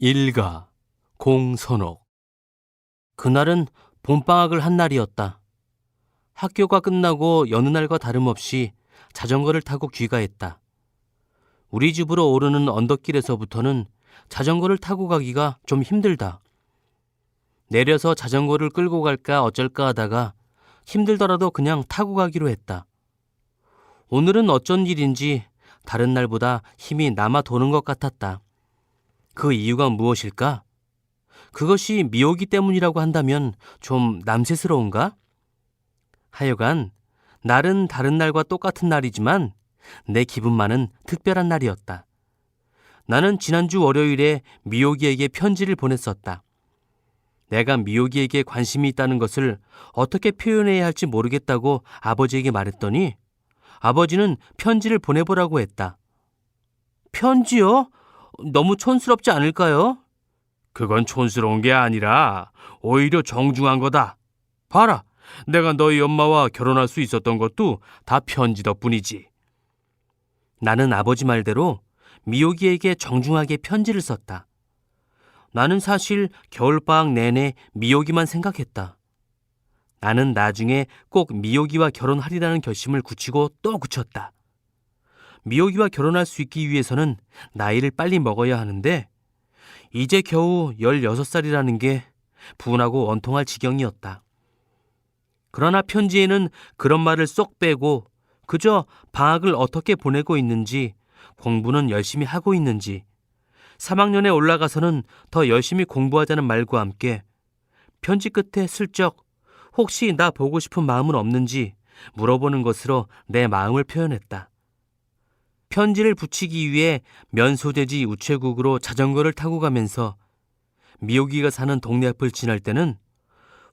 일가 공선옥. 그날은 봄방학을 한 날이었다. 학교가 끝나고 여느 날과 다름없이 자전거를 타고 귀가했다. 우리 집으로 오르는 언덕길에서부터는 자전거를 타고 가기가 좀 힘들다. 내려서 자전거를 끌고 갈까 어쩔까 하다가 힘들더라도 그냥 타고 가기로 했다. 오늘은 어쩐 일인지 다른 날보다 힘이 남아 도는 것 같았다. 그 이유가 무엇일까? 그것이 미오기 때문이라고 한다면 좀 남세스러운가? 하여간 날은 다른 날과 똑같은 날이지만 내 기분만은 특별한 날이었다. 나는 지난주 월요일에 미오기에게 편지를 보냈었다. 내가 미오기에게 관심이 있다는 것을 어떻게 표현해야 할지 모르겠다고 아버지에게 말했더니 아버지는 편지를 보내보라고 했다. 편지요? 너무 촌스럽지 않을까요? 그건 촌스러운 게 아니라 오히려 정중한 거다. 봐라, 내가 너희 엄마와 결혼할 수 있었던 것도 다 편지 덕분이지. 나는 아버지 말대로 미오기에게 정중하게 편지를 썼다. 나는 사실 겨울방학 내내 미오기만 생각했다. 나는 나중에 꼭 미오기와 결혼하리라는 결심을 굳히고 또 굳혔다. 미오기와 결혼할 수 있기 위해서는 나이를 빨리 먹어야 하는데 이제 겨우 16살이라는 게 분하고 원통할 지경이었다. 그러나 편지에는 그런 말을 쏙 빼고 그저 방학을 어떻게 보내고 있는지, 공부는 열심히 하고 있는지, 3학년에 올라가서는 더 열심히 공부하자는 말과 함께 편지 끝에 슬쩍 혹시 나 보고 싶은 마음은 없는지 물어보는 것으로 내 마음을 표현했다. 편지를 붙이기 위해 면소재지 우체국으로 자전거를 타고 가면서 미오기가 사는 동네 앞을 지날 때는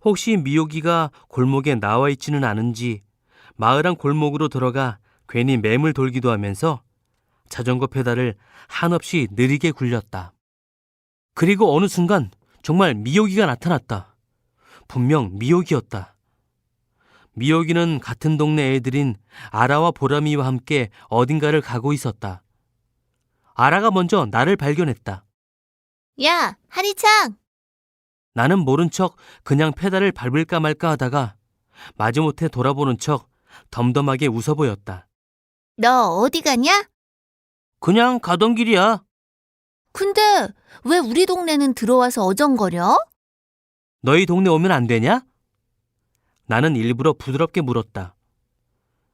혹시 미오기가 골목에 나와 있지는 않은지 마을 안 골목으로 들어가 괜히 맴을 돌기도 하면서 자전거 페달을 한없이 느리게 굴렸다. 그리고 어느 순간 정말 미오기가 나타났다. 분명 미오기였다. 미오기는 같은 동네 애들인 아라와 보람이와 함께 어딘가를 가고 있었다. 아라가 먼저 나를 발견했다. 야, 하리창! 나는 모른 척 그냥 페달을 밟을까 말까 하다가 마지못해 돌아보는 척 덤덤하게 웃어 보였다. 너 어디 가냐? 그냥 가던 길이야. 근데 왜 우리 동네는 들어와서 어정거려? 너희 동네 오면 안 되냐? 나는 일부러 부드럽게 물었다.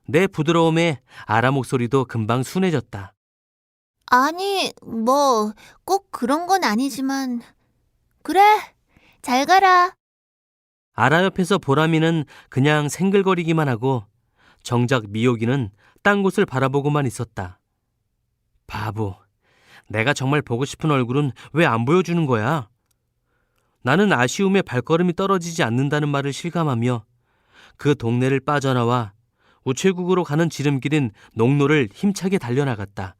내 부드러움에 아라 목소리도 금방 순해졌다. 아니, 뭐 꼭 그런 건 아니지만 그래, 잘 가라. 아라 옆에서 보람이는 그냥 생글거리기만 하고 정작 미오기는 딴 곳을 바라보고만 있었다. 바보, 내가 정말 보고 싶은 얼굴은 왜 안 보여주는 거야? 나는 아쉬움에 발걸음이 떨어지지 않는다는 말을 실감하며 그 동네를 빠져나와 우체국으로 가는 지름길인 농로를 힘차게 달려나갔다.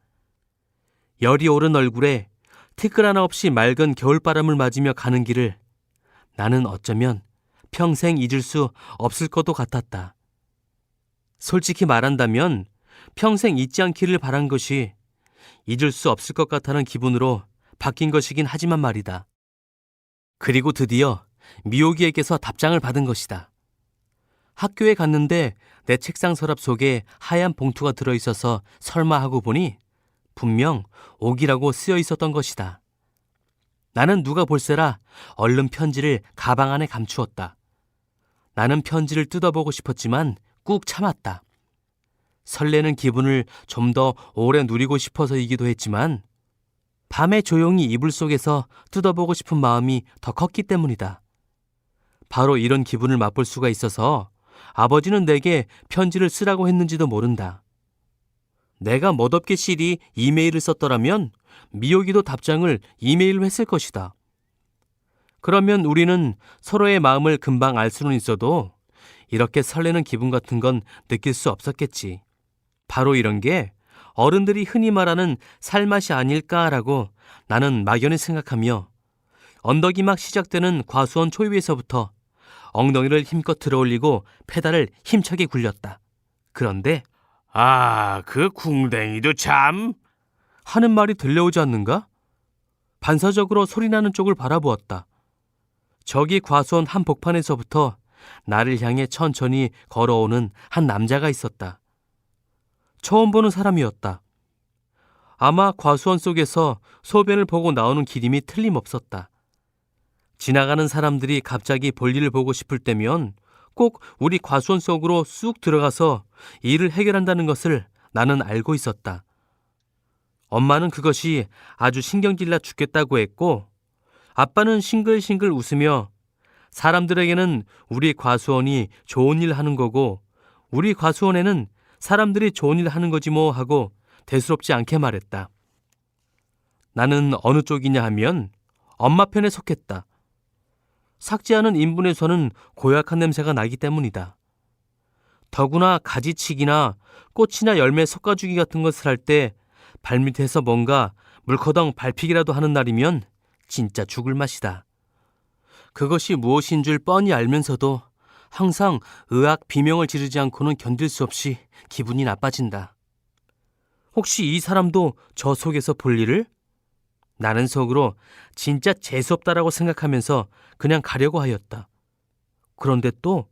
열이 오른 얼굴에 티끌 하나 없이 맑은 겨울바람을 맞으며 가는 길을 나는 어쩌면 평생 잊을 수 없을 것도 같았다. 솔직히 말한다면 평생 잊지 않기를 바란 것이 잊을 수 없을 것 같다는 기분으로 바뀐 것이긴 하지만 말이다. 그리고 드디어 미오기에게서 답장을 받은 것이다. 학교에 갔는데 내 책상 서랍 속에 하얀 봉투가 들어있어서 설마 하고 보니 분명 옥이라고 쓰여 있었던 것이다. 나는 누가 볼세라 얼른 편지를 가방 안에 감추었다. 나는 편지를 뜯어보고 싶었지만 꾹 참았다. 설레는 기분을 좀 더 오래 누리고 싶어서이기도 했지만 밤에 조용히 이불 속에서 뜯어보고 싶은 마음이 더 컸기 때문이다. 바로 이런 기분을 맛볼 수가 있어서 아버지는 내게 편지를 쓰라고 했는지도 모른다. 내가 멋없게 시리 이메일을 썼더라면 미오기도 답장을 이메일로 했을 것이다. 그러면 우리는 서로의 마음을 금방 알 수는 있어도 이렇게 설레는 기분 같은 건 느낄 수 없었겠지. 바로 이런 게 어른들이 흔히 말하는 살맛이 아닐까라고 나는 막연히 생각하며 언덕이 막 시작되는 과수원 초입에서부터 엉덩이를 힘껏 들어올리고 페달을 힘차게 굴렸다. 그런데 그 궁뎅이도 참. 하는 말이 들려오지 않는가? 반사적으로 소리나는 쪽을 바라보았다. 저기 과수원 한복판에서부터 나를 향해 천천히 걸어오는 한 남자가 있었다. 처음 보는 사람이었다. 아마 과수원 속에서 소변을 보고 나오는 기림이 틀림없었다. 지나가는 사람들이 갑자기 볼일을 보고 싶을 때면 꼭 우리 과수원 속으로 쑥 들어가서 일을 해결한다는 것을 나는 알고 있었다. 엄마는 그것이 아주 신경질나 죽겠다고 했고, 아빠는 싱글싱글 웃으며 사람들에게는 우리 과수원이 좋은 일 하는 거고 우리 과수원에는 사람들이 좋은 일 하는 거지 뭐 하고 대수롭지 않게 말했다. 나는 어느 쪽이냐 하면 엄마 편에 속했다. 삭지 않은 인분에서는 고약한 냄새가 나기 때문이다. 더구나 가지치기나 꽃이나 열매 솎아주기 같은 것을 할 때 발밑에서 뭔가 물커덩 밟히기라도 하는 날이면 진짜 죽을 맛이다. 그것이 무엇인 줄 뻔히 알면서도 항상 의학 비명을 지르지 않고는 견딜 수 없이 기분이 나빠진다. 혹시 이 사람도 저 속에서 볼 일을? 나는 속으로 진짜 재수없다라고 생각하면서 그냥 가려고 하였다. 그런데 또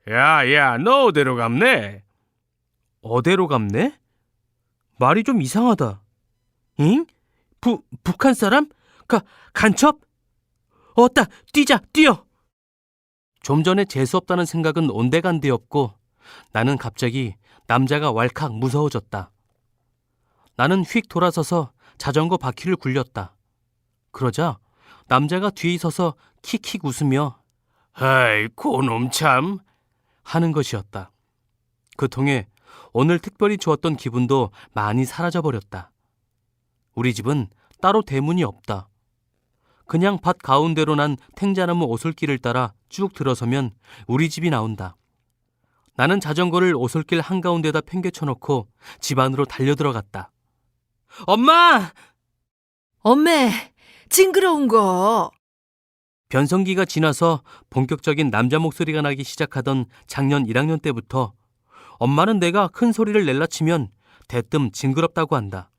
야, 너 어디로 갔네? 어디로 갔네? 말이 좀 이상하다. 잉? 북한 사람? 간첩? 어따, 뛰어! 좀 전에 재수없다는 생각은 온데간데없고 나는 갑자기 남자가 왈칵 무서워졌다. 나는 휙 돌아서서 자전거 바퀴를 굴렸다. 그러자 남자가 뒤에 서서 킥킥 웃으며 아이, 고놈 참. 하는 것이었다. 그 통에 오늘 특별히 좋았던 기분도 많이 사라져버렸다. 우리 집은 따로 대문이 없다. 그냥 밭 가운데로 난 탱자나무 오솔길을 따라 쭉 들어서면 우리 집이 나온다. 나는 자전거를 오솔길 한가운데다 팽개쳐놓고 집 안으로 달려들어갔다. 엄마! 엄매, 징그러운 거. 변성기가 지나서 본격적인 남자 목소리가 나기 시작하던 작년 1학년 때부터 엄마는 내가 큰 소리를 낼라치면 대뜸 징그럽다고 한다.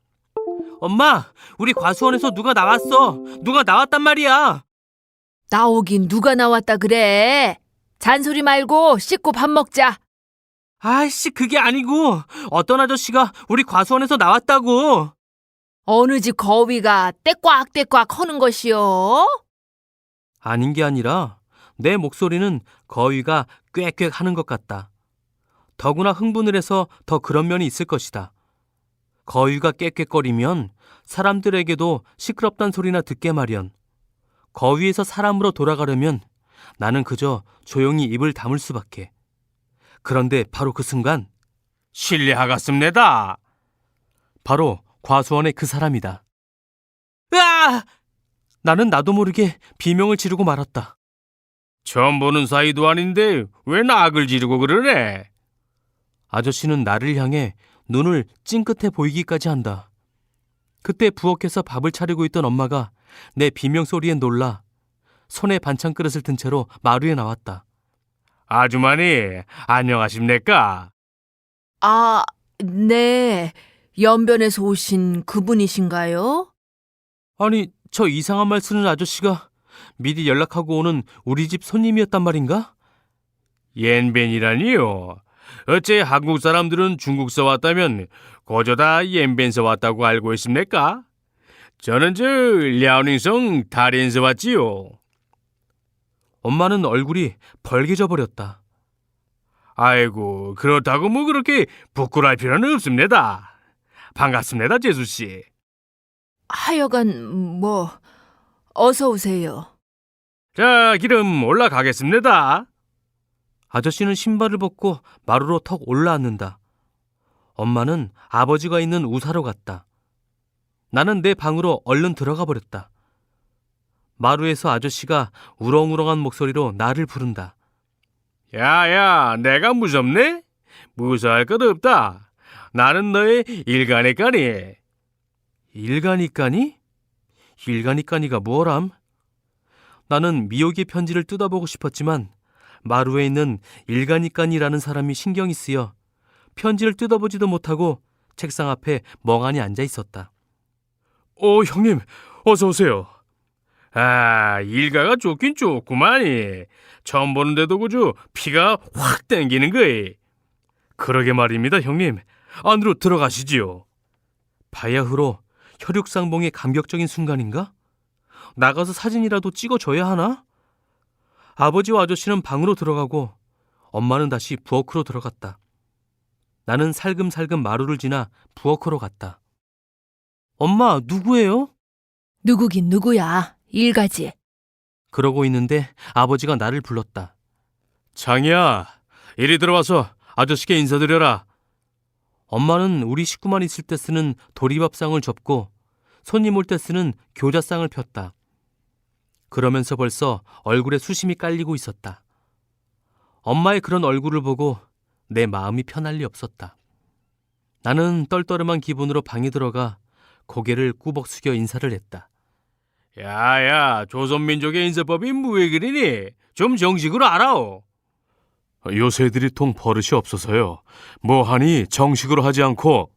엄마! 우리 과수원에서 누가 나왔어! 누가 나왔단 말이야! 나오긴 누가 나왔다 그래. 잔소리 말고 씻고 밥 먹자. 아이씨, 그게 아니고 어떤 아저씨가 우리 과수원에서 나왔다고! 어느 집 거위가 떼꽉떼꽉 하는 것이요? 아닌 게 아니라 내 목소리는 거위가 꽥꽥 하는 것 같다. 더구나 흥분을 해서 더 그런 면이 있을 것이다. 거위가 꽥꽥거리면 사람들에게도 시끄럽단 소리나 듣게 마련. 거위에서 사람으로 돌아가려면 나는 그저 조용히 입을 다물 수밖에. 그런데 바로 그 순간 실례하겠습니다. 바로 과수원의 그 사람이다. 으아! 나는 나도 모르게 비명을 지르고 말았다. 처음 보는 사이도 아닌데 왜 낙을 지르고 그러네? 아저씨는 나를 향해 눈을 찡긋해 보이기까지 한다. 그때 부엌에서 밥을 차리고 있던 엄마가 내 비명소리에 놀라 손에 반찬 그릇을 든 채로 마루에 나왔다. 아주머니, 안녕하십니까? 아, 네. 연변에서 오신 그분이신가요? 아니, 저 이상한 말 쓰는 아저씨가 미리 연락하고 오는 우리 집 손님이었단 말인가? 옌벤이라니요? 어째 한국 사람들은 중국서 왔다면 거저다 옌벤서 왔다고 알고 있습니까? 저는 랴오닝성 다롄서 왔지요. 엄마는 얼굴이 벌개져 버렸다. 아이고, 그렇다고 뭐 그렇게 부끄러울 필요는 없습니다. 반갑습니다, 재수씨. 하여간 어서 오세요. 자, 기름 올라가겠습니다. 아저씨는 신발을 벗고 마루로 턱 올라앉는다. 엄마는 아버지가 있는 우사로 갔다. 나는 내 방으로 얼른 들어가 버렸다. 마루에서 아저씨가 우렁우렁한 목소리로 나를 부른다. 야, 내가 무섭네? 무서워할 것 없다. 나는 너의 일가니까니. 일가니까니? 일가니까니가 뭐람? 나는 미역의 편지를 뜯어보고 싶었지만 마루에 있는 일가니까니라는 사람이 신경이 쓰여 편지를 뜯어보지도 못하고 책상 앞에 멍하니 앉아 있었다. 형님, 어서 오세요. 아, 일가가 좋긴 좋구만이. 처음 보는데도 그저 피가 확 땡기는 거이. 그러게 말입니다, 형님. 안으로 들어가시지요. 바야흐로 혈육상봉의 감격적인 순간인가? 나가서 사진이라도 찍어줘야 하나? 아버지와 아저씨는 방으로 들어가고 엄마는 다시 부엌으로 들어갔다. 나는 살금살금 마루를 지나 부엌으로 갔다. 엄마, 누구예요? 누구긴 누구야. 일가지. 그러고 있는데 아버지가 나를 불렀다. 장이야, 이리 들어와서 아저씨께 인사드려라. 엄마는 우리 식구만 있을 때 쓰는 도리밥상을 접고 손님 올 때 쓰는 교자상을 폈다. 그러면서 벌써 얼굴에 수심이 깔리고 있었다. 엄마의 그런 얼굴을 보고 내 마음이 편할 리 없었다. 나는 떨떠름한 기분으로 방에 들어가 고개를 꾸벅 숙여 인사를 했다. 야야, 조선민족의 인사법이 왜 그러니? 좀 정식으로 알아오. 요새 애들이 통 버릇이 없어서요. 뭐하니 정식으로 하지 않고.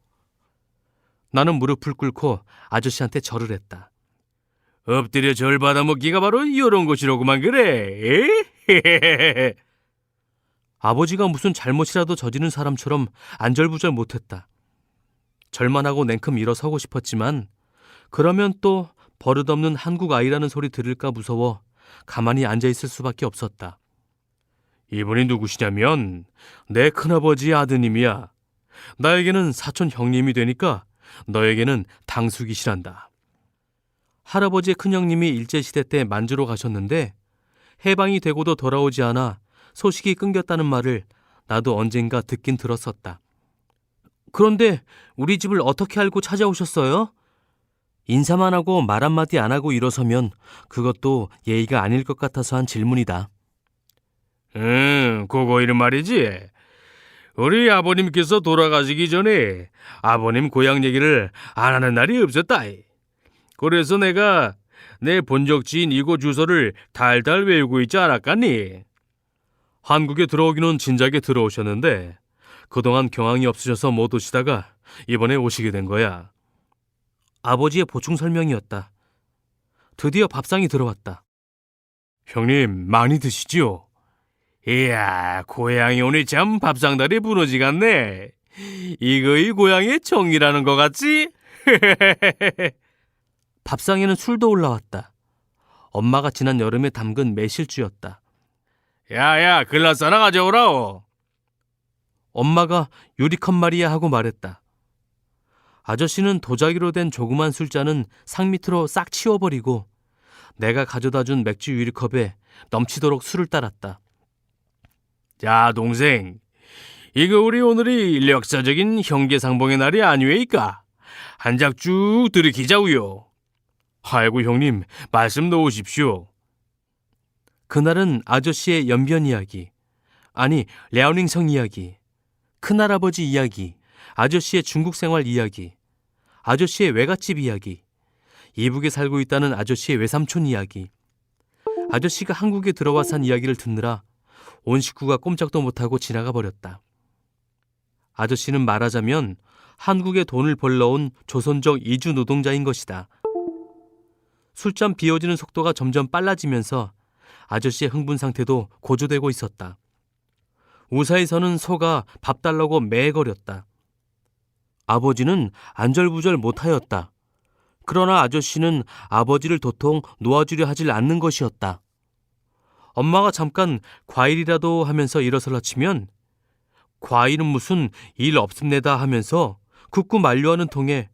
나는 무릎을 꿇고 아저씨한테 절을 했다. 엎드려 절 받아먹기가 바로 이런 것이로구만 그래. 에? 아버지가 무슨 잘못이라도 저지른 사람처럼 안절부절 못했다. 절만 하고 냉큼 일어서고 싶었지만 그러면 또 버릇없는 한국 아이라는 소리 들을까 무서워 가만히 앉아있을 수밖에 없었다. 이분이 누구시냐면 내 큰아버지의 아드님이야. 나에게는 사촌 형님이 되니까 너에게는 당숙이시란다. 할아버지의 큰형님이 일제시대 때 만주로 가셨는데 해방이 되고도 돌아오지 않아 소식이 끊겼다는 말을 나도 언젠가 듣긴 들었었다. 그런데 우리 집을 어떻게 알고 찾아오셨어요? 인사만 하고 말 한마디 안 하고 일어서면 그것도 예의가 아닐 것 같아서 한 질문이다. 그거 이런 말이지. 우리 아버님께서 돌아가시기 전에 아버님 고향 얘기를 안 하는 날이 없었다. 그래서 내가 내 본적지인 이곳 주소를 달달 외우고 있지 않았겠니? 한국에 들어오기는 진작에 들어오셨는데 그동안 경황이 없으셔서 못 오시다가 이번에 오시게 된 거야. 아버지의 보충 설명이었다. 드디어 밥상이 들어왔다. 형님, 많이 드시지요? 이야, 고향이 오니 참 밥상다리 부러지 같네. 이거이 고향의 정이라는 거 같지? 밥상에는 술도 올라왔다. 엄마가 지난 여름에 담근 매실주였다. 야야, 글라스 하나 가져오라오. 엄마가 유리컵 말이야 하고 말했다. 아저씨는 도자기로 된 조그만 술잔은 상 밑으로 싹 치워버리고 내가 가져다 준 맥주 유리컵에 넘치도록 술을 따랐다. 자, 동생, 이거 우리 오늘이 역사적인 형제상봉의 날이 아니웨이까? 한 작 쭉 들이키자우요. 아이고 형님, 말씀 놓으십시오. 그날은 아저씨의 연변 이야기, 아니 랴오닝성 이야기, 큰할아버지 이야기, 아저씨의 중국 생활 이야기, 아저씨의 외갓집 이야기, 이북에 살고 있다는 아저씨의 외삼촌 이야기, 아저씨가 한국에 들어와 산 이야기를 듣느라 온 식구가 꼼짝도 못하고 지나가 버렸다. 아저씨는 말하자면 한국에 돈을 벌러 온 조선족 이주 노동자인 것이다. 술잔 비워지는 속도가 점점 빨라지면서 아저씨의 흥분 상태도 고조되고 있었다. 우사에서는 소가 밥 달라고 매거렸다. 아버지는 안절부절 못하였다. 그러나 아저씨는 아버지를 도통 놓아주려 하질 않는 것이었다. 엄마가 잠깐 과일이라도 하면서 일어설라 치면 과일은 무슨 일 없습니다 하면서 굳고 만류하는 통에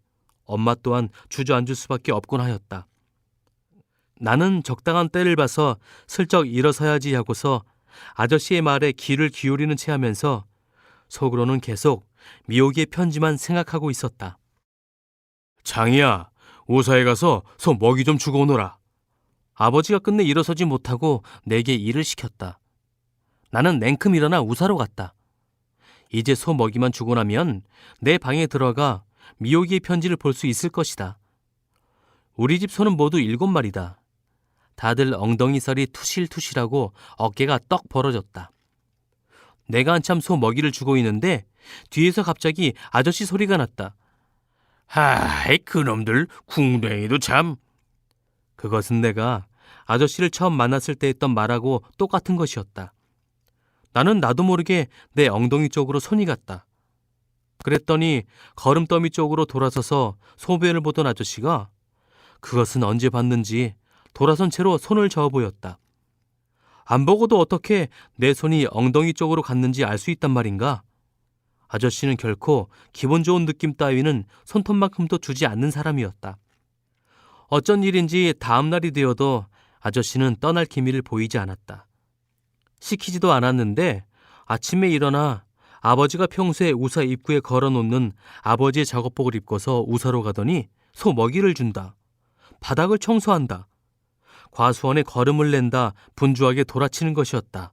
엄마 또한 주저앉을 수밖에 없곤 하였다. 나는 적당한 때를 봐서 슬쩍 일어서야지 하고서 아저씨의 말에 귀를 기울이는 채 하면서 속으로는 계속 미옥이의 편지만 생각하고 있었다. 장이야, 오사에 가서 소 먹이 좀 주고 오너라. 아버지가 끝내 일어서지 못하고 내게 일을 시켰다. 나는 냉큼 일어나 우사로 갔다. 이제 소 먹이만 주고 나면 내 방에 들어가 미옥이의 편지를 볼 수 있을 것이다. 우리 집 소는 모두 7마리다. 다들 엉덩이살이 투실투실하고 어깨가 떡 벌어졌다. 내가 한참 소 먹이를 주고 있는데 뒤에서 갑자기 아저씨 소리가 났다. 하이, 그놈들 궁뎅이도 참. 그것은 내가 아저씨를 처음 만났을 때 했던 말하고 똑같은 것이었다. 나는 나도 모르게 내 엉덩이 쪽으로 손이 갔다. 그랬더니 거름더미 쪽으로 돌아서서 소변을 보던 아저씨가 그것은 언제 봤는지 돌아선 채로 손을 저어 보였다. 안 보고도 어떻게 내 손이 엉덩이 쪽으로 갔는지 알 수 있단 말인가? 아저씨는 결코 기분 좋은 느낌 따위는 손톱만큼도 주지 않는 사람이었다. 어쩐 일인지 다음 날이 되어도 아저씨는 떠날 기미를 보이지 않았다. 시키지도 않았는데 아침에 일어나 아버지가 평소에 우사 입구에 걸어놓는 아버지의 작업복을 입고서 우사로 가더니 소 먹이를 준다. 바닥을 청소한다. 과수원에 걸음을 낸다. 분주하게 돌아치는 것이었다.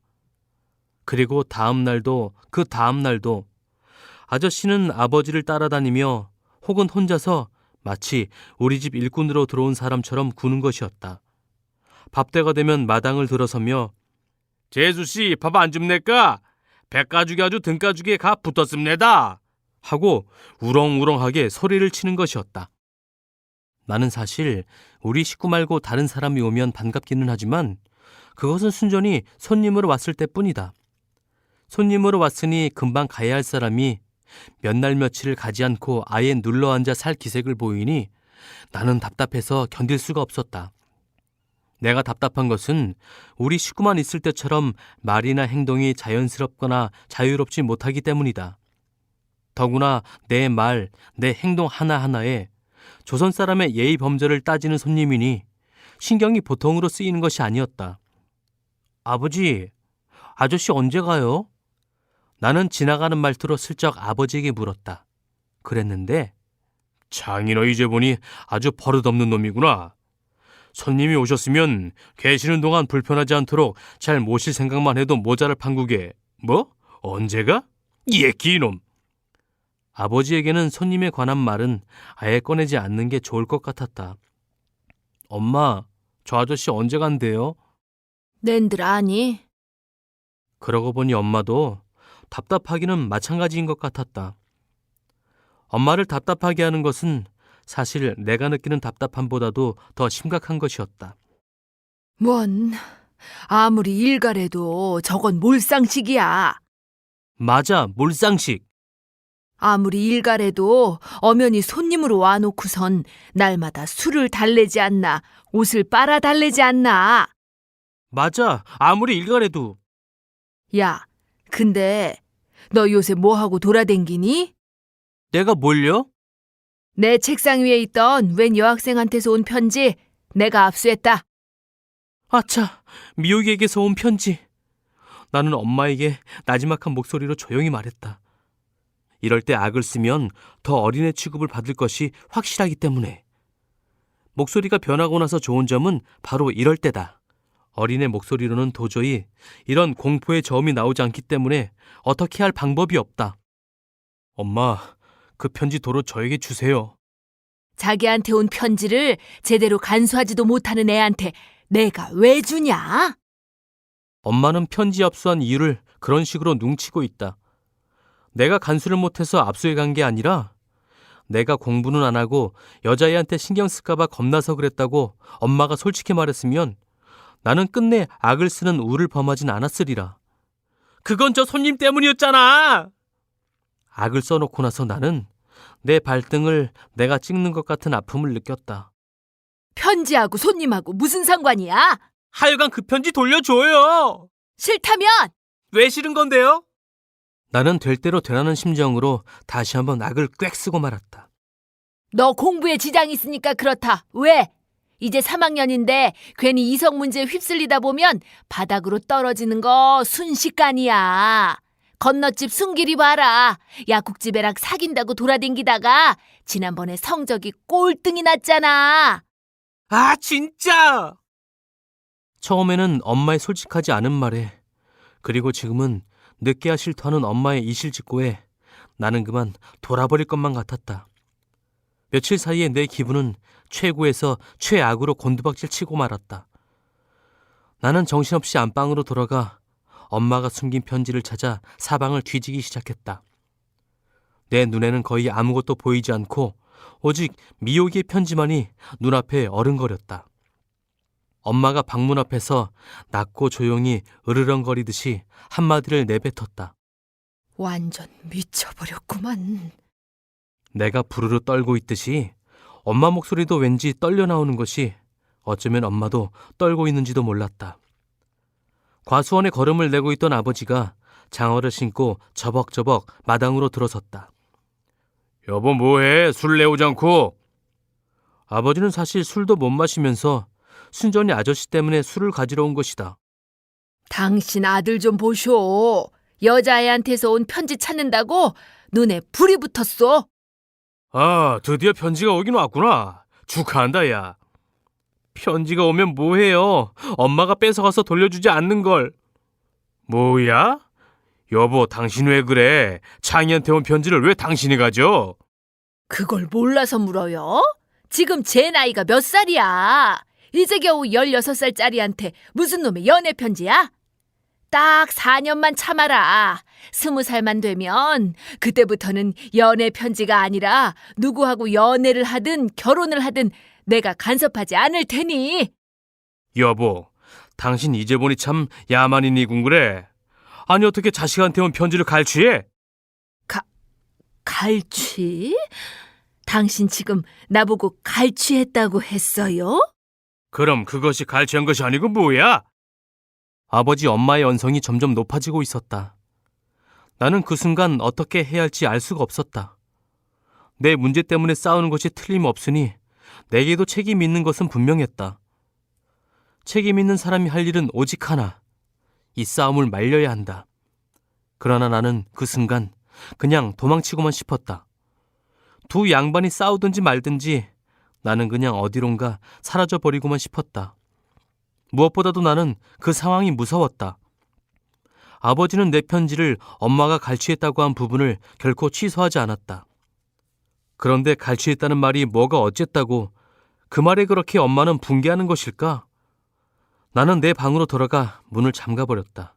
그리고 다음 날도 그 다음 날도 아저씨는 아버지를 따라다니며 혹은 혼자서 마치 우리 집 일꾼으로 들어온 사람처럼 구는 것이었다. 밥때가 되면 마당을 들어서며 재수씨 밥 안 줍니까? 배가죽이 아주 등가죽에 가 붙었습니다. 하고 우렁우렁하게 소리를 치는 것이었다. 나는 사실 우리 식구 말고 다른 사람이 오면 반갑기는 하지만 그것은 순전히 손님으로 왔을 때뿐이다. 손님으로 왔으니 금방 가야 할 사람이 몇 날 며칠을 가지 않고 아예 눌러앉아 살 기색을 보이니 나는 답답해서 견딜 수가 없었다. 내가 답답한 것은 우리 식구만 있을 때처럼 말이나 행동이 자연스럽거나 자유롭지 못하기 때문이다. 더구나 내 말, 내 행동 하나하나에 조선 사람의 예의 범절을 따지는 손님이니 신경이 보통으로 쓰이는 것이 아니었다. 아버지, 아저씨 언제 가요? 나는 지나가는 말투로 슬쩍 아버지에게 물었다. 그랬는데 장인어 이제 보니 아주 버릇없는 놈이구나. 손님이 오셨으면 계시는 동안 불편하지 않도록 잘 모실 생각만 해도 모자랄 판국에 뭐? 언제가? 예, 기놈. 아버지에게는 손님에 관한 말은 아예 꺼내지 않는 게 좋을 것 같았다. 엄마, 저 아저씨 언제 간대요? 낸들 아니? 그러고 보니 엄마도 답답하기는 마찬가지인 것 같았다. 엄마를 답답하게 하는 것은 사실 내가 느끼는 답답함보다도 더 심각한 것이었다. 뭔 아무리 일가래도 저건 몰상식이야. 맞아, 몰상식. 아무리 일가래도 엄연히 손님으로 와놓고선 날마다 술을 달래지 않나, 옷을 빨아 달래지 않나. 맞아, 아무리 일가래도. 야, 근데 너 요새 뭐하고 돌아댕기니? 내가 뭘요? 내 책상 위에 있던 웬 여학생한테서 온 편지 내가 압수했다. 아차, 미옥에게서 온 편지. 나는 엄마에게 나지막한 목소리로 조용히 말했다. 이럴 때 악을 쓰면 더 어린애 취급을 받을 것이 확실하기 때문에. 목소리가 변하고 나서 좋은 점은 바로 이럴 때다. 어린애 목소리로는 도저히 이런 공포의 저음이 나오지 않기 때문에 어떻게 할 방법이 없다. 엄마, 그 편지 도로 저에게 주세요. 자기한테 온 편지를 제대로 간수하지도 못하는 애한테 내가 왜 주냐? 엄마는 편지 압수한 이유를 그런 식으로 뭉치고 있다. 내가 간수를 못해서 압수해 간 게 아니라 내가 공부는 안 하고 여자애한테 신경 쓸까봐 겁나서 그랬다고 엄마가 솔직히 말했으면 나는 끝내 악을 쓰는 우를 범하진 않았으리라. 그건 저 손님 때문이었잖아. 악을 써놓고 나서 나는 내 발등을 내가 찍는 것 같은 아픔을 느꼈다. 편지하고 손님하고 무슨 상관이야? 하여간 그 편지 돌려줘요. 싫다면 왜 싫은 건데요? 나는 될 대로 되라는 심정으로 다시 한번 악을 꽥 쓰고 말았다. 너 공부에 지장이 있으니까 그렇다. 왜? 이제 3학년인데 괜히 이성 문제에 휩쓸리다 보면 바닥으로 떨어지는 거 순식간이야. 건너집 순길이 봐라. 약국집애랑 사귄다고 돌아댕기다가 지난번에 성적이 꼴등이 났잖아. 아, 진짜! 처음에는 엄마의 솔직하지 않은 말에, 그리고 지금은 늦게야 실토하는 엄마의 이실직고에 나는 그만 돌아버릴 것만 같았다. 며칠 사이에 내 기분은 최고에서 최악으로 곤두박질 치고 말았다. 나는 정신없이 안방으로 돌아가 엄마가 숨긴 편지를 찾아 사방을 뒤지기 시작했다. 내 눈에는 거의 아무것도 보이지 않고 오직 미옥이의 편지만이 눈앞에 어른거렸다. 엄마가 방문 앞에서 낮고 조용히 으르렁거리듯이 한마디를 내뱉었다. 완전 미쳐버렸구만. 내가 부르르 떨고 있듯이 엄마 목소리도 왠지 떨려 나오는 것이 어쩌면 엄마도 떨고 있는지도 몰랐다. 과수원에 걸음을 내고 있던 아버지가 장어를 신고 저벅저벅 마당으로 들어섰다. 여보 뭐해? 술 내오지 않고. 아버지는 사실 술도 못 마시면서 순전히 아저씨 때문에 술을 가지러 온 것이다. 당신 아들 좀 보쇼. 여자애한테서 온 편지 찾는다고 눈에 불이 붙었어. 아, 드디어 편지가 오긴 왔구나. 축하한다, 야. 편지가 오면 뭐해요? 엄마가 뺏어가서 돌려주지 않는 걸. 뭐야? 여보, 당신 왜 그래? 창희한테 온 편지를 왜 당신이 가져? 그걸 몰라서 물어요? 지금 제 나이가 몇 살이야? 이제 겨우 16살짜리한테 무슨 놈의 연애 편지야? 딱 4년만 참아라. 20살만 되면 그때부터는 연애 편지가 아니라 누구하고 연애를 하든 결혼을 하든 내가 간섭하지 않을 테니. 여보, 당신 이제 보니 참 야만인이군 그래. 아니 어떻게 자식한테 온 편지를 갈취해? 갈취? 당신 지금 나보고 갈취했다고 했어요? 그럼 그것이 갈취한 것이 아니고 뭐야? 아버지 엄마의 언성이 점점 높아지고 있었다. 나는 그 순간 어떻게 해야 할지 알 수가 없었다. 내 문제 때문에 싸우는 것이 틀림없으니 내게도 책임이 있는 것은 분명했다. 책임 있는 사람이 할 일은 오직 하나. 이 싸움을 말려야 한다. 그러나 나는 그 순간 그냥 도망치고만 싶었다. 두 양반이 싸우든지 말든지 나는 그냥 어디론가 사라져버리고만 싶었다. 무엇보다도 나는 그 상황이 무서웠다. 아버지는 내 편지를 엄마가 갈취했다고 한 부분을 결코 취소하지 않았다. 그런데 갈취했다는 말이 뭐가 어쨌다고 그 말에 그렇게 엄마는 붕괴하는 것일까? 나는 내 방으로 돌아가 문을 잠가버렸다.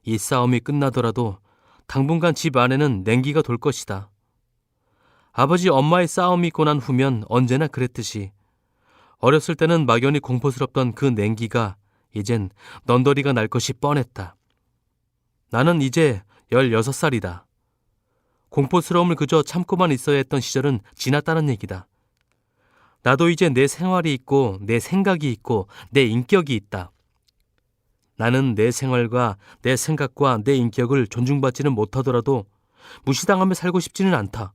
이 싸움이 끝나더라도 당분간 집 안에는 냉기가 돌 것이다. 아버지 엄마의 싸움이 있고 난 후면 언제나 그랬듯이 어렸을 때는 막연히 공포스럽던 그 냉기가 이젠 넌더리가 날 것이 뻔했다. 나는 이제 16살이다. 공포스러움을 그저 참고만 있어야 했던 시절은 지났다는 얘기다. 나도 이제 내 생활이 있고 내 생각이 있고 내 인격이 있다. 나는 내 생활과 내 생각과 내 인격을 존중받지는 못하더라도 무시당하며 살고 싶지는 않다.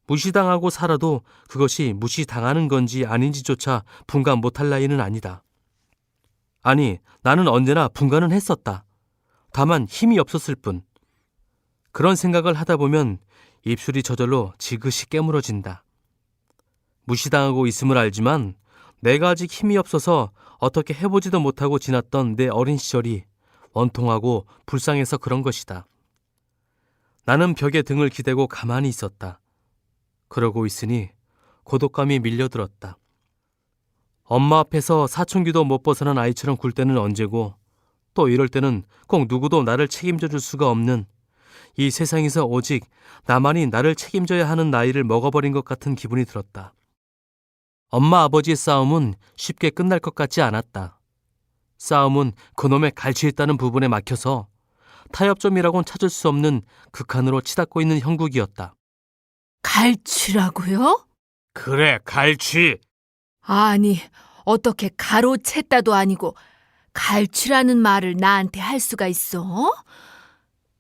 무시당하고 살아도 그것이 무시당하는 건지 아닌지조차 분간 못할 나이는 아니다. 아니, 나는 언제나 분간은 했었다. 다만 힘이 없었을 뿐. 그런 생각을 하다 보면 입술이 저절로 지그시 깨물어진다. 무시당하고 있음을 알지만 내가 아직 힘이 없어서 어떻게 해보지도 못하고 지났던 내 어린 시절이 원통하고 불쌍해서 그런 것이다. 나는 벽에 등을 기대고 가만히 있었다. 그러고 있으니 고독감이 밀려들었다. 엄마 앞에서 사춘기도 못 벗어난 아이처럼 굴 때는 언제고 또 이럴 때는 꼭 누구도 나를 책임져 줄 수가 없는 이 세상에서 오직 나만이 나를 책임져야 하는 나이를 먹어버린 것 같은 기분이 들었다. 엄마 아버지의 싸움은 쉽게 끝날 것 같지 않았다. 싸움은 그놈의 갈취했다는 부분에 막혀서 타협점이라고는 찾을 수 없는 극한으로 치닫고 있는 형국이었다. 갈취라고요? 그래, 갈취. 아니, 어떻게 가로챘다도 아니고 갈취라는 말을 나한테 할 수가 있어?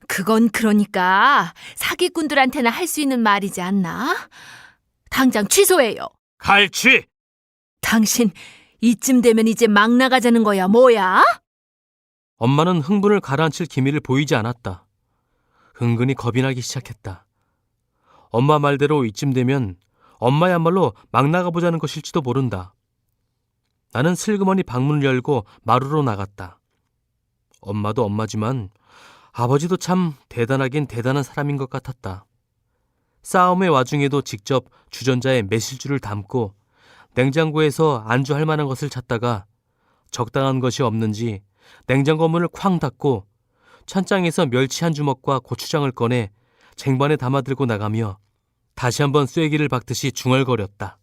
그건 그러니까 사기꾼들한테나 할 수 있는 말이지 않나? 당장 취소해요. 갈취. 당신 이쯤 되면 이제 막 나가자는 거야, 뭐야? 엄마는 흥분을 가라앉힐 기미를 보이지 않았다. 은근히 겁이 나기 시작했다. 엄마 말대로 이쯤 되면 엄마야말로 막 나가보자는 것일지도 모른다. 나는 슬그머니 방문을 열고 마루로 나갔다. 엄마도 엄마지만 아버지도 참 대단하긴 대단한 사람인 것 같았다. 싸움의 와중에도 직접 주전자에 매실주를 담고 냉장고에서 안주할 만한 것을 찾다가 적당한 것이 없는지 냉장고 문을 쾅 닫고 찬장에서 멸치 한 주먹과 고추장을 꺼내 쟁반에 담아 들고 나가며 다시 한번 쐐기를 박듯이 중얼거렸다.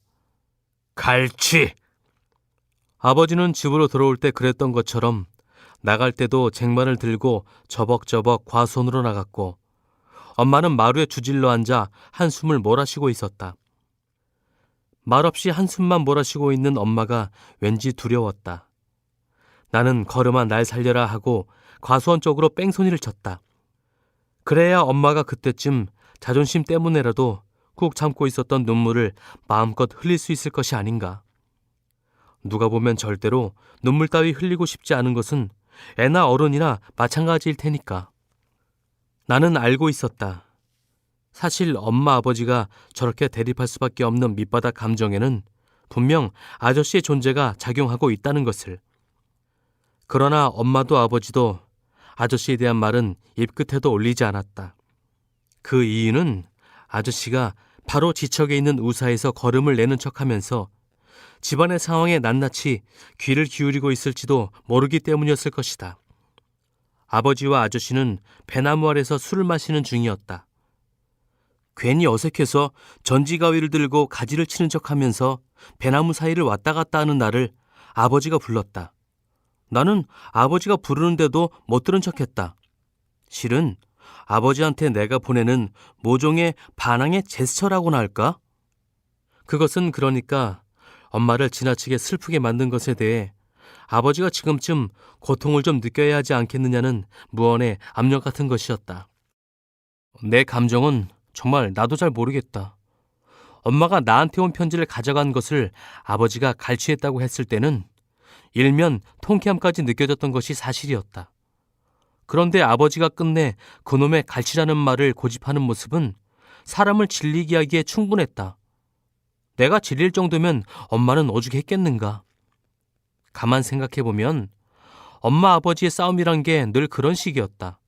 갈취. 아버지는 집으로 들어올 때 그랬던 것처럼 나갈 때도 쟁반을 들고 저벅저벅 과손으로 나갔고, 엄마는 마루에 주질러 앉아 한숨을 몰아쉬고 있었다. 말없이 한숨만 몰아쉬고 있는 엄마가 왠지 두려웠다. 나는 걸음아 날 살려라 하고 과수원 쪽으로 뺑소니를 쳤다. 그래야 엄마가 그때쯤 자존심 때문에라도 꾹 참고 있었던 눈물을 마음껏 흘릴 수 있을 것이 아닌가. 누가 보면 절대로 눈물 따위 흘리고 싶지 않은 것은 애나 어른이나 마찬가지일 테니까. 나는 알고 있었다. 사실 엄마 아버지가 저렇게 대립할 수밖에 없는 밑바닥 감정에는 분명 아저씨의 존재가 작용하고 있다는 것을. 그러나 엄마도 아버지도 아저씨에 대한 말은 입끝에도 올리지 않았다. 그 이유는 아저씨가 바로 지척에 있는 우사에서 걸음을 내는 척하면서 집안의 상황에 낱낱이 귀를 기울이고 있을지도 모르기 때문이었을 것이다. 아버지와 아저씨는 배나무 아래서 술을 마시는 중이었다. 괜히 어색해서 전지가위를 들고 가지를 치는 척하면서 배나무 사이를 왔다 갔다 하는 나를 아버지가 불렀다. 나는 아버지가 부르는데도 못 들은 척했다. 실은 아버지한테 내가 보내는 모종의 반항의 제스처라고나 할까? 그것은 그러니까 엄마를 지나치게 슬프게 만든 것에 대해 아버지가 지금쯤 고통을 좀 느껴야 하지 않겠느냐는 무언의 압력 같은 것이었다. 내 감정은 정말 나도 잘 모르겠다. 엄마가 나한테 온 편지를 가져간 것을 아버지가 갈취했다고 했을 때는 일면 통쾌함까지 느껴졌던 것이 사실이었다. 그런데 아버지가 끝내 그놈의 갈취라는 말을 고집하는 모습은 사람을 질리게 하기에 충분했다. 내가 질릴 정도면 엄마는 오죽했겠는가. 가만 생각해보면 엄마 아버지의 싸움이란 게 늘 그런 식이었다.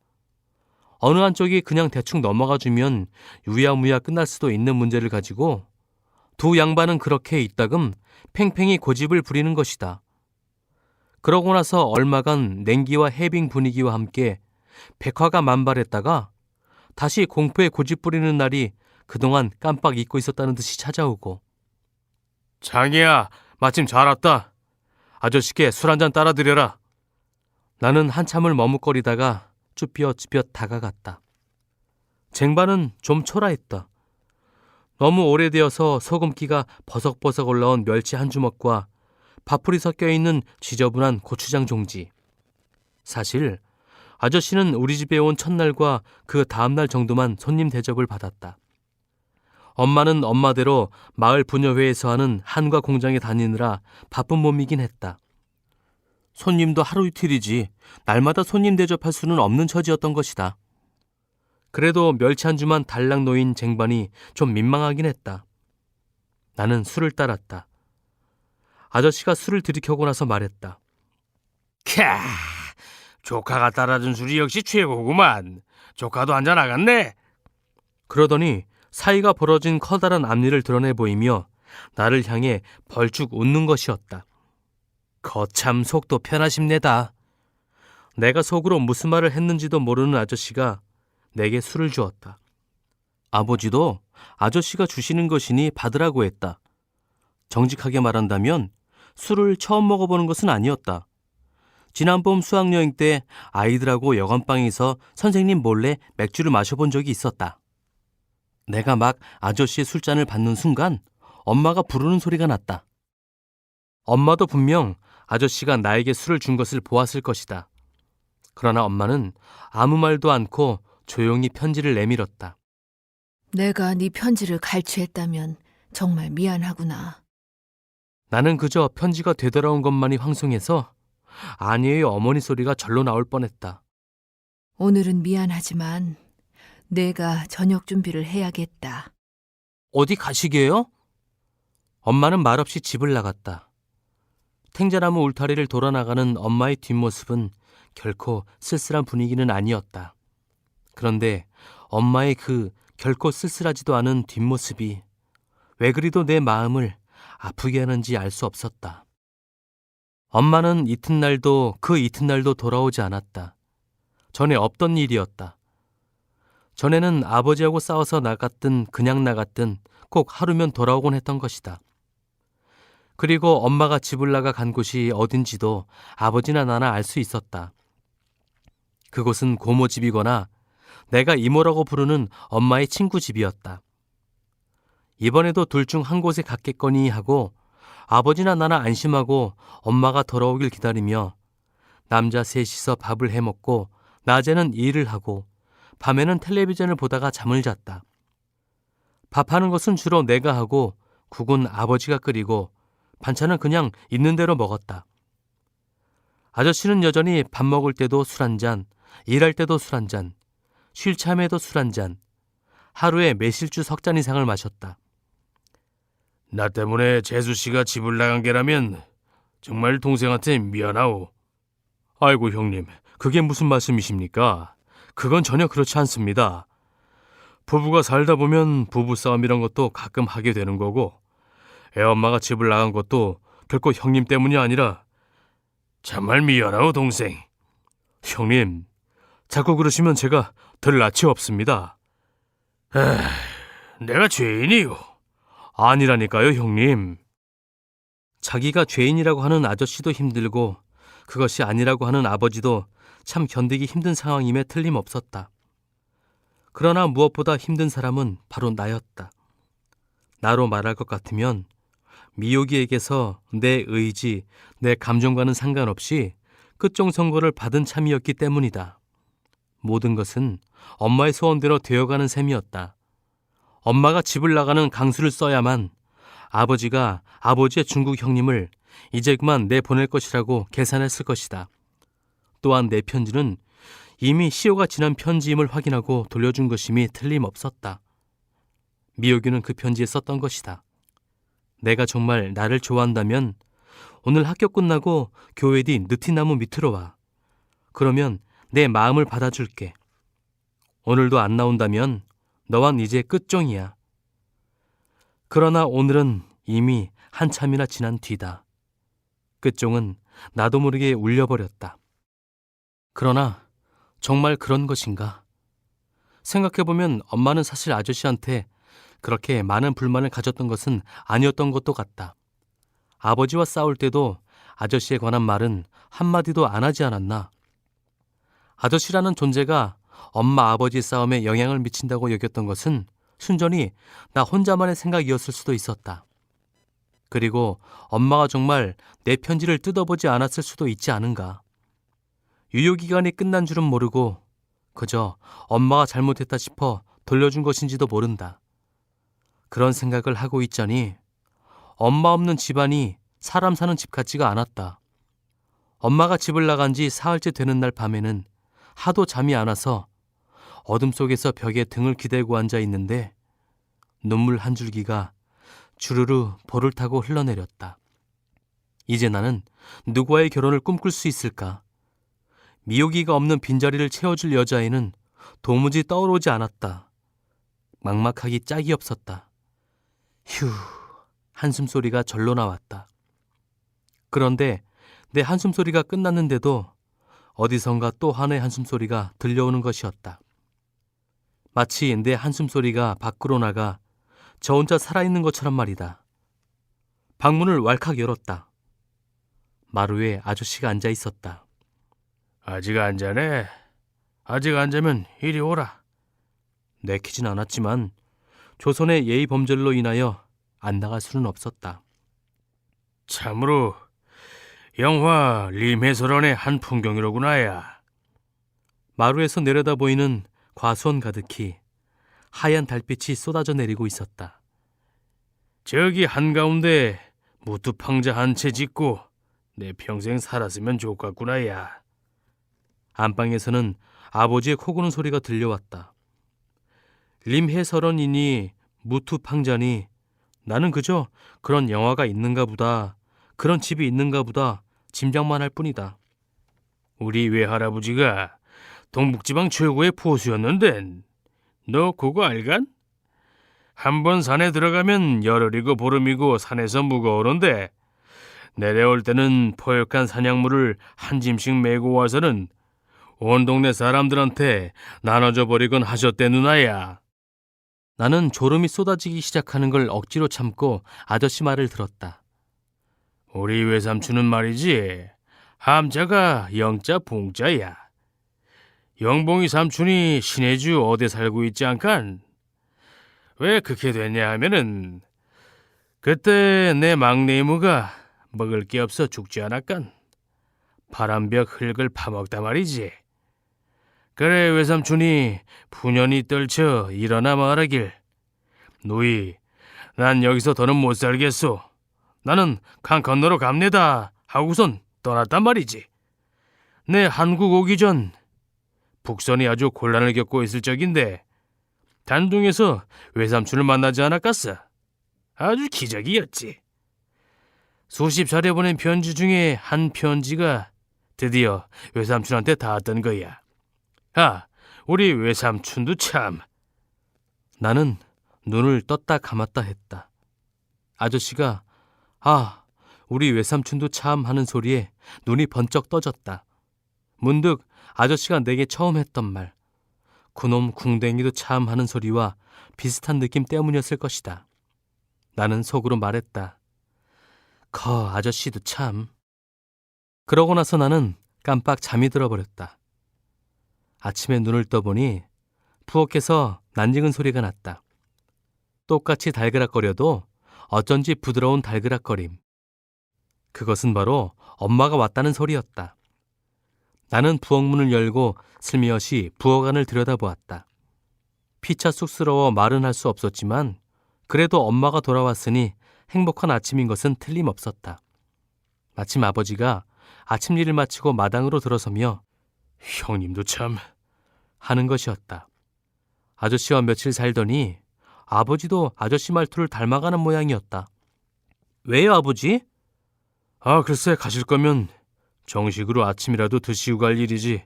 어느 한쪽이 그냥 대충 넘어가주면 유야무야 끝날 수도 있는 문제를 가지고 두 양반은 그렇게 이따금 팽팽히 고집을 부리는 것이다. 그러고 나서 얼마간 냉기와 해빙 분위기와 함께 백화가 만발했다가 다시 공포에 고집 부리는 날이 그동안 깜빡 잊고 있었다는 듯이 찾아오고. 장이야, 마침 잘 왔다. 아저씨께 술 한잔 따라 드려라. 나는 한참을 머뭇거리다가 쭈뼛쭈뼛 다가갔다. 쟁반은 좀 초라했다. 너무 오래되어서 소금기가 버석버석 올라온 멸치 한 주먹과 밥풀이 섞여있는 지저분한 고추장 종지. 사실 아저씨는 우리 집에 온 첫날과 그 다음날 정도만 손님 대접을 받았다. 엄마는 엄마대로 마을 부녀회에서 하는 한과 공장에 다니느라 바쁜 몸이긴 했다. 손님도 하루 이틀이지 날마다 손님 대접할 수는 없는 처지였던 것이다. 그래도 멸치 한 주만 달랑 놓인 쟁반이 좀 민망하긴 했다. 나는 술을 따랐다. 아저씨가 술을 들이켜고 나서 말했다. 캬, 조카가 따라준 술이 역시 최고구만. 조카도 한잔 하겠네. 그러더니 사이가 벌어진 커다란 앞니를 드러내 보이며 나를 향해 벌쭉 웃는 것이었다. 거참 속도 편하십니다. 내가 속으로 무슨 말을 했는지도 모르는 아저씨가 내게 술을 주었다. 아버지도 아저씨가 주시는 것이니 받으라고 했다. 정직하게 말한다면 술을 처음 먹어보는 것은 아니었다. 지난 봄 수학여행 때 아이들하고 여관방에서 선생님 몰래 맥주를 마셔본 적이 있었다. 내가 막 아저씨의 술잔을 받는 순간 엄마가 부르는 소리가 났다. 엄마도 분명 아저씨가 나에게 술을 준 것을 보았을 것이다. 그러나 엄마는 아무 말도 않고 조용히 편지를 내밀었다. 내가 네 편지를 갈취했다면 정말 미안하구나. 나는 그저 편지가 되돌아온 것만이 황송해서 아니에요 어머니 소리가 절로 나올 뻔했다. 오늘은 미안하지만 내가 저녁 준비를 해야겠다. 어디 가시게요? 엄마는 말없이 집을 나갔다. 탱자나무 울타리를 돌아나가는 엄마의 뒷모습은 결코 쓸쓸한 분위기는 아니었다. 그런데 엄마의 그 결코 쓸쓸하지도 않은 뒷모습이 왜 그리도 내 마음을 아프게 하는지 알 수 없었다. 엄마는 이튿날도 그 이튿날도 돌아오지 않았다. 전에 없던 일이었다. 전에는 아버지하고 싸워서 나갔든 그냥 나갔든 꼭 하루면 돌아오곤 했던 것이다. 그리고 엄마가 집을 나가 간 곳이 어딘지도 아버지나 나나 알 수 있었다. 그곳은 고모 집이거나 내가 이모라고 부르는 엄마의 친구 집이었다. 이번에도 둘 중 한 곳에 갔겠거니 하고 아버지나 나나 안심하고 엄마가 돌아오길 기다리며 남자 셋이서 밥을 해먹고 낮에는 일을 하고 밤에는 텔레비전을 보다가 잠을 잤다. 밥하는 것은 주로 내가 하고 국은 아버지가 끓이고 반찬은 그냥 있는 대로 먹었다. 아저씨는 여전히 밥 먹을 때도 술 한 잔, 일할 때도 술 한 잔, 쉴 참에도 술 한 잔, 하루에 매실주 3잔 이상을 마셨다. 나 때문에 재수 씨가 집을 나간 게라면 정말 동생한테 미안하오. 아이고 형님, 그게 무슨 말씀이십니까? 그건 전혀 그렇지 않습니다. 부부가 살다 보면 부부싸움 이런 것도 가끔 하게 되는 거고 애엄마가 집을 나간 것도 결코 형님 때문이 아니라 정말 미안하오 동생. 형님, 자꾸 그러시면 제가 들 낯이 없습니다. 내가 죄인이오. 아니라니까요 형님. 자기가 죄인이라고 하는 아저씨도 힘들고 그것이 아니라고 하는 아버지도 참 견디기 힘든 상황임에 틀림없었다. 그러나 무엇보다 힘든 사람은 바로 나였다. 나로 말할 것 같으면 미호기에게서 내 의지, 내 감정과는 상관없이 끝종 선고를 받은 참이었기 때문이다. 모든 것은 엄마의 소원대로 되어가는 셈이었다. 엄마가 집을 나가는 강수를 써야만 아버지가 아버지의 중국 형님을 이제 그만 내보낼 것이라고 계산했을 것이다. 또한 내 편지는 이미 시효가 지난 편지임을 확인하고 돌려준 것임이 틀림없었다. 미호규는 그 편지에 썼던 것이다. 내가 정말 나를 좋아한다면 오늘 학교 끝나고 교회 뒤 느티나무 밑으로 와. 그러면 내 마음을 받아줄게. 오늘도 안 나온다면 너와 이제 끝종이야. 그러나 오늘은 이미 한참이나 지난 뒤다. 끝종은 나도 모르게 울려버렸다. 그러나 정말 그런 것인가? 생각해보면 엄마는 사실 아저씨한테 그렇게 많은 불만을 가졌던 것은 아니었던 것도 같다. 아버지와 싸울 때도 아저씨에 관한 말은 한마디도 안 하지 않았나? 아저씨라는 존재가 엄마 아버지 싸움에 영향을 미친다고 여겼던 것은 순전히 나 혼자만의 생각이었을 수도 있었다. 그리고 엄마가 정말 내 편지를 뜯어보지 않았을 수도 있지 않은가. 유효기간이 끝난 줄은 모르고 그저 엄마가 잘못했다 싶어 돌려준 것인지도 모른다. 그런 생각을 하고 있자니 엄마 없는 집안이 사람 사는 집 같지가 않았다. 엄마가 집을 나간 지 사흘째 되는 날 밤에는 하도 잠이 안 와서 어둠 속에서 벽에 등을 기대고 앉아 있는데 눈물 한 줄기가 주르르 볼을 타고 흘러내렸다. 이제 나는 누구와의 결혼을 꿈꿀 수 있을까? 미호기가 없는 빈자리를 채워줄 여자애는 도무지 떠오르지 않았다. 막막하기 짝이 없었다. 휴, 한숨소리가 절로 나왔다. 그런데 내 한숨소리가 끝났는데도 어디선가 또 하나의 한숨소리가 들려오는 것이었다. 마치 내 한숨소리가 밖으로 나가 저 혼자 살아있는 것처럼 말이다. 방문을 왈칵 열었다. 마루에 아저씨가 앉아 있었다. 아직 안 자네? 아직 안 자면 이리 오라. 내키진 않았지만 조선의 예의 범절로 인하여 안 나갈 수는 없었다. 참으로 영화 림해설원의 한 풍경이로구나야. 마루에서 내려다 보이는 과수원 가득히 하얀 달빛이 쏟아져 내리고 있었다. 저기 한가운데 무투팡자 한 채 짓고 내 평생 살았으면 좋겠구나야. 안방에서는 아버지의 코고는 소리가 들려왔다. 림해설원이니 무투팡자니 나는 그저 그런 영화가 있는가 보다, 그런 집이 있는가 보다 짐작만 할 뿐이다. 우리 외할아버지가 동북지방 최고의 포수였는데 너 그거 알간? 한번 산에 들어가면 열흘이고 보름이고 산에서 무거우는데 내려올 때는 포획한 산약물을 한 짐씩 메고 와서는 온 동네 사람들한테 나눠줘 버리곤 하셨대 누나야. 나는 졸음이 쏟아지기 시작하는 걸 억지로 참고 아저씨 말을 들었다. 우리 외삼촌은 말이지, 함자가 영자 봉자야. 영봉이 삼촌이 신해주 어디 살고 있지 않간? 왜 그렇게 됐냐 하면은 그때 내 막내 이모가 먹을 게 없어 죽지 않았간? 바람벽 흙을 파먹다 말이지. 그래 외삼촌이 푸년이 떨쳐 일어나 말하길, 누이, 난 여기서 더는 못 살겠소. 나는 강 건너로 갑니다 하고선 떠났단 말이지. 내 한국 오기 전 북선이 아주 곤란을 겪고 있을 적인데 단둥에서 외삼촌을 만나지 않았겠어. 아주 기적이었지. 수십 차례 보낸 편지 중에 한 편지가 드디어 외삼촌한테 닿았던 거야. 아, 우리 외삼촌도 참. 나는 눈을 떴다 감았다 했다. 아저씨가 아, 우리 외삼촌도 참 하는 소리에 눈이 번쩍 떠졌다. 문득 아저씨가 내게 처음 했던 말, 그놈 궁뎅이도 참 하는 소리와 비슷한 느낌 때문이었을 것이다. 나는 속으로 말했다. 아저씨도 참. 그러고 나서 나는 깜빡 잠이 들어버렸다. 아침에 눈을 떠보니 부엌에서 낯익은 소리가 났다. 똑같이 달그락거려도 어쩐지 부드러운 달그락거림. 그것은 바로 엄마가 왔다는 소리였다. 나는 부엌문을 열고 슬며시 부엌 안을 들여다보았다. 피차 쑥스러워 말은 할 수 없었지만 그래도 엄마가 돌아왔으니 행복한 아침인 것은 틀림없었다. 마침 아버지가 아침 일을 마치고 마당으로 들어서며 형님도 참. 하는 것이었다. 아저씨와 며칠 살더니 아버지도 아저씨 말투를 닮아가는 모양이었다. 왜요, 아버지? 아, 글쎄 가실 거면 정식으로 아침이라도 드시고 갈 일이지.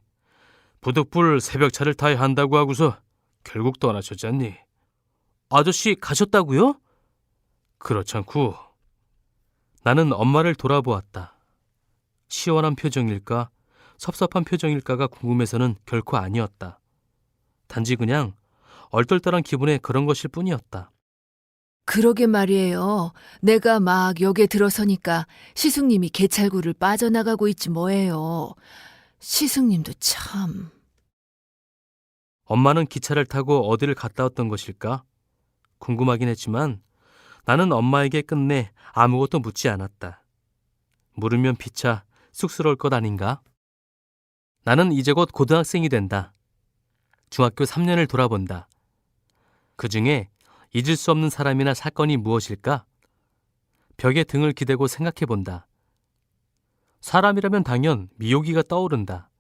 부득불 새벽차를 타야 한다고 하고서 결국 떠나셨잖니. 아저씨 가셨다고요? 그렇잖고. 나는 엄마를 돌아보았다. 시원한 표정일까, 섭섭한 표정일까가 궁금해서는 결코 아니었다. 단지 그냥 얼떨떨한 기분에 그런 것일 뿐이었다. 그러게 말이에요. 내가 막 역에 들어서니까 시숙님이 개찰구를 빠져나가고 있지 뭐예요. 시숙님도 참. 엄마는 기차를 타고 어디를 갔다 왔던 것일까? 궁금하긴 했지만 나는 엄마에게 끝내 아무것도 묻지 않았다. 물으면 피차 쑥스러울 것 아닌가? 나는 이제 곧 고등학생이 된다. 중학교 3년을 돌아본다. 그 중에 잊을 수 없는 사람이나 사건이 무엇일까? 벽에 등을 기대고 생각해 본다. 사람이라면 당연 미호기가 떠오른다.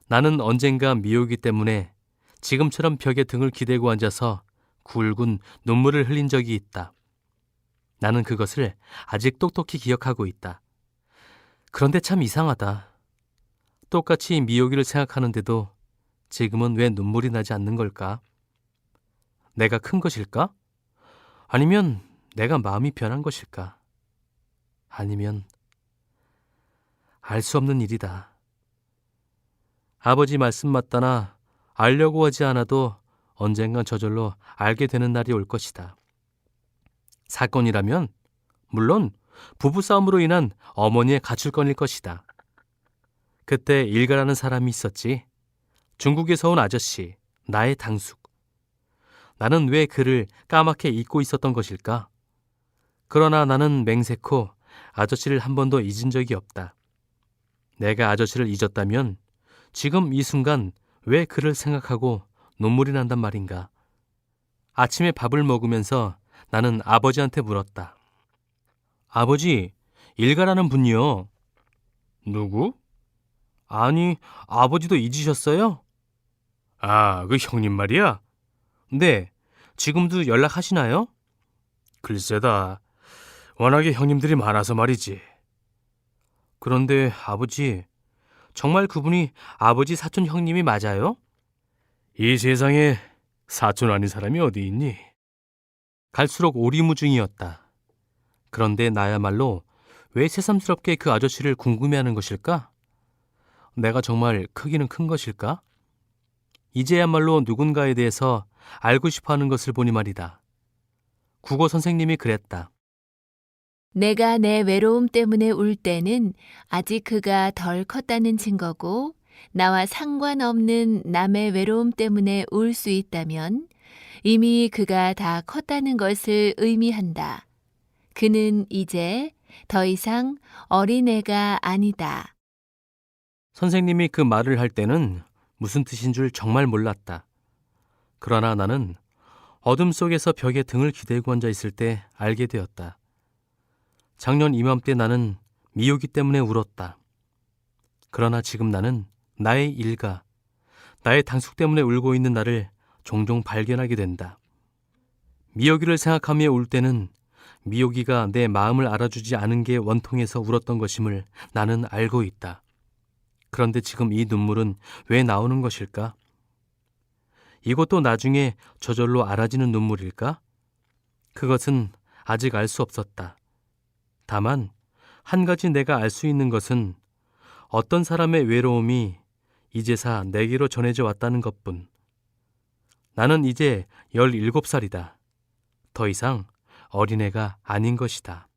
나는 언젠가 미호기 때문에 지금처럼 벽에 등을 기대고 앉아서 굵은 눈물을 흘린 적이 있다. 나는 그것을 아직 똑똑히 기억하고 있다. 그런데 참 이상하다. 똑같이 미호기를 생각하는데도 지금은 왜 눈물이 나지 않는 걸까? 내가 큰 것일까? 아니면 내가 마음이 변한 것일까? 아니면 알 수 없는 일이다. 아버지 말씀 맞다나 알려고 하지 않아도 언젠간 저절로 알게 되는 날이 올 것이다. 사건이라면 물론 부부싸움으로 인한 어머니의 가출건일 것이다. 그때 일가라는 사람이 있었지. 중국에서 온 아저씨, 나의 당숙. 나는 왜 그를 까맣게 잊고 있었던 것일까? 그러나 나는 맹세코 아저씨를 한 번도 잊은 적이 없다. 내가 아저씨를 잊었다면 지금 이 순간 왜 그를 생각하고 눈물이 난단 말인가? 아침에 밥을 먹으면서 나는 아버지한테 물었다. 아버지, 일가라는 분이요. 누구? 아니, 아버지도 잊으셨어요? 아, 그 형님 말이야? 네, 지금도 연락하시나요? 글쎄다. 워낙에 형님들이 많아서 말이지. 그런데 아버지, 정말 그분이 아버지 사촌 형님이 맞아요? 이 세상에 사촌 아닌 사람이 어디 있니? 갈수록 오리무중이었다. 그런데 나야말로 왜 새삼스럽게 그 아저씨를 궁금해하는 것일까? 내가 정말 크기는 큰 것일까? 이제야말로 누군가에 대해서 알고 싶어하는 것을 보니 말이다. 국어 선생님이 그랬다. 내가 내 외로움 때문에 울 때는 아직 그가 덜 컸다는 증거고, 나와 상관없는 남의 외로움 때문에 울 수 있다면 이미 그가 다 컸다는 것을 의미한다. 그는 이제 더 이상 어린애가 아니다. 선생님이 그 말을 할 때는 무슨 뜻인 줄 정말 몰랐다. 그러나 나는 어둠 속에서 벽에 등을 기대고 앉아 있을 때 알게 되었다. 작년 이맘때 나는 미호기 때문에 울었다. 그러나 지금 나는 나의 일가, 나의 당숙 때문에 울고 있는 나를 종종 발견하게 된다. 미호기를 생각하며 울 때는 미호기가 내 마음을 알아주지 않은 게 원통해서 울었던 것임을 나는 알고 있다. 그런데 지금 이 눈물은 왜 나오는 것일까? 이것도 나중에 저절로 알아지는 눈물일까? 그것은 아직 알 수 없었다. 다만 한 가지 내가 알 수 있는 것은 어떤 사람의 외로움이 이제사 내게로 전해져 왔다는 것뿐. 나는 이제 17살이다. 더 이상 어린애가 아닌 것이다.